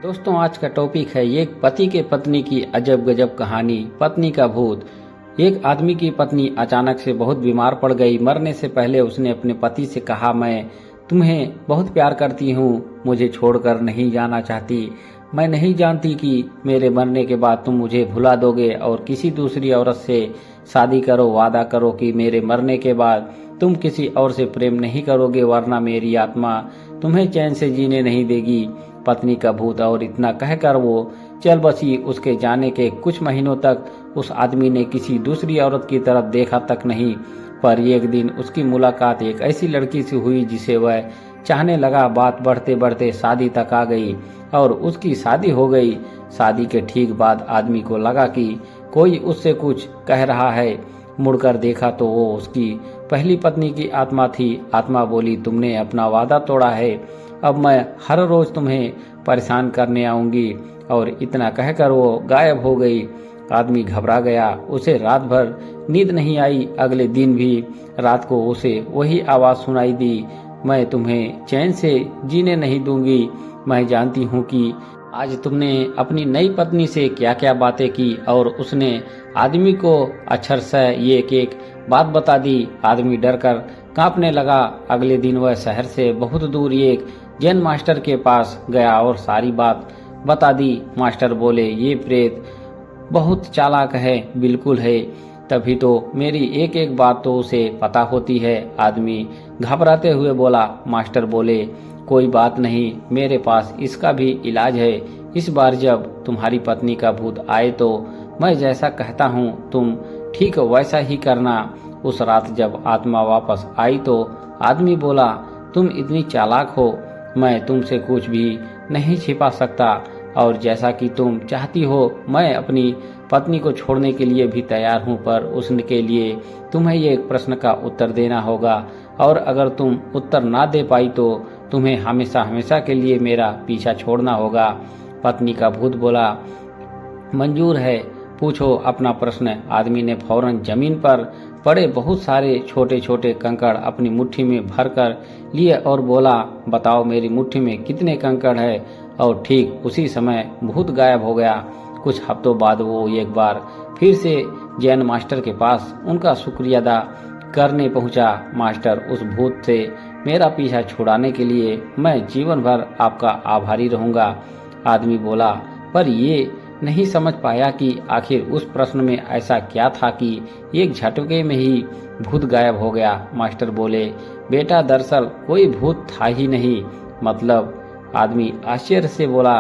दोस्तों, आज का टॉपिक है एक पति के पत्नी की अजब गजब कहानी, पत्नी का भूत। एक आदमी की पत्नी अचानक से बहुत बीमार पड़ गई। मरने से पहले उसने अपने पति से कहा, मैं तुम्हें बहुत प्यार करती हूँ, मुझे छोड़कर नहीं जाना चाहती। मैं नहीं जानती कि मेरे मरने के बाद तुम मुझे भुला दोगे और किसी दूसरी औरत से शादी करो। वादा करो कि मेरे मरने के बाद तुम किसी और से प्रेम नहीं करोगे, वरना मेरी आत्मा तुम्हें चैन से जीने नहीं देगी। पत्नी का भूत। और इतना कहकर वो चल बसी। उसके जाने के कुछ महीनों तक उस आदमी ने किसी दूसरी औरत की तरफ देखा तक नहीं। पर एक दिन उसकी मुलाकात एक ऐसी लड़की से हुई जिसे वह चाहने लगा। बात बढ़ते बढ़ते शादी तक आ गई और उसकी शादी हो गई। शादी के ठीक बाद आदमी को लगा कि कोई उससे कुछ कह रहा है। मुड़कर देखा तो वो उसकी पहली पत्नी की आत्मा थी। आत्मा बोली, तुमने अपना वादा तोड़ा है, अब मैं हर रोज तुम्हें परेशान करने आऊंगी। और इतना कहकर वो गायब हो गई। आदमी घबरा गया। उसे रात भर नींद नहीं आई। अगले दिन भी रात को उसे वही आवाज सुनाई दी, मैं तुम्हें चैन से जीने नहीं दूंगी। मैं जानती हूँ कि आज तुमने अपनी नई पत्नी से क्या क्या बातें की। और उसने आदमी को अक्षर से एक एक बात बता दी। आदमी डर कर कांपने लगा। अगले दिन वह शहर से बहुत दूर एक जैन मास्टर के पास गया और सारी बात बता दी। मास्टर बोले, ये प्रेत बहुत चालाक है। बिल्कुल है, तभी तो मेरी एक एक बात तो उसे पता होती है। आदमी घबराते हुए बोला। मास्टर बोले, कोई बात नहीं, मेरे पास इसका भी इलाज है। इस बार जब तुम्हारी पत्नी का भूत आए तो मैं जैसा कहता हूँ तुम ठीक वैसा ही करना। उस रात जब आत्मा वापस आई तो आदमी बोला, तुम इतनी चालाक हो, मैं तुमसे कुछ भी नहीं छिपा सकता। और जैसा कि तुम चाहती हो, मैं अपनी पत्नी को छोड़ने के लिए भी तैयार हूँ, पर उसके लिए तुम्हें एक प्रश्न का उत्तर देना होगा। और अगर तुम उत्तर ना दे पाई तो तुम्हें हमेशा हमेशा के लिए मेरा पीछा छोड़ना होगा। पत्नी का भूत बोला, मंजूर है, पूछो अपना प्रश्न। आदमी ने फौरन जमीन पर पड़े बहुत सारे छोटे छोटे कंकड़ अपनी मुट्ठी में भरकर लिए और बोला, बताओ मेरी मुट्ठी में कितने कंकड़ है। और ठीक उसी समय भूत गायब हो गया। कुछ हफ्तों बाद वो एक बार फिर से जैन मास्टर के पास उनका शुक्रिया अदा करने पहुंचा। मास्टर, उस भूत से मेरा पीछा छुड़ाने के लिए मैं जीवन भर आपका आभारी रहूंगा। आदमी बोला, पर ये नहीं समझ पाया कि आखिर उस प्रश्न में ऐसा क्या था कि एक झटके में ही भूत गायब हो गया। मास्टर बोले, बेटा दरअसल कोई भूत था ही नहीं। मतलब? आदमी आश्चर्य से बोला,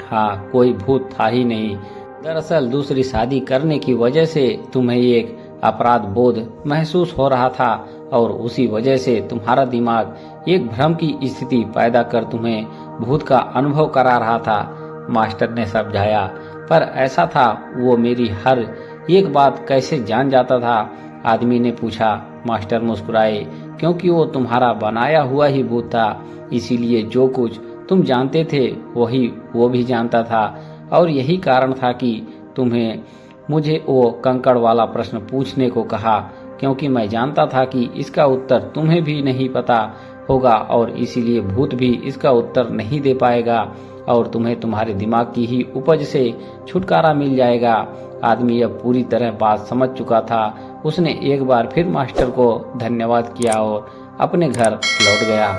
हाँ, कोई भूत था ही नहीं। दरअसल दूसरी शादी करने की वजह से तुम्हें एक अपराध बोध महसूस हो रहा था और उसी वजह से तुम्हारा दिमाग एक भ्रम की स्थिति पैदा कर तुम्हें भूत का अनुभव करा रहा था। मास्टर ने समझाया, पर ऐसा था, वो मेरी हर एक बात कैसे जान जाता था? आदमी ने पूछा। मास्टर मुस्कुराए, क्योंकि वो तुम्हारा बनाया हुआ ही भूत था, इसीलिए जो कुछ तुम जानते थे वही वो भी जानता था। और यही कारण था कि तुम्हें मुझे वो कंकड़ वाला प्रश्न पूछने को कहा, क्योंकि मैं जानता था कि इसका उत्तर तुम्हें भी नहीं पता होगा और इसीलिए भूत भी इसका उत्तर नहीं दे पाएगा और तुम्हें तुम्हारे दिमाग की ही उपज से छुटकारा मिल जाएगा। आदमी अब पूरी तरह बात समझ चुका था। उसने एक बार फिर मास्टर को धन्यवाद किया और अपने घर लौट गया।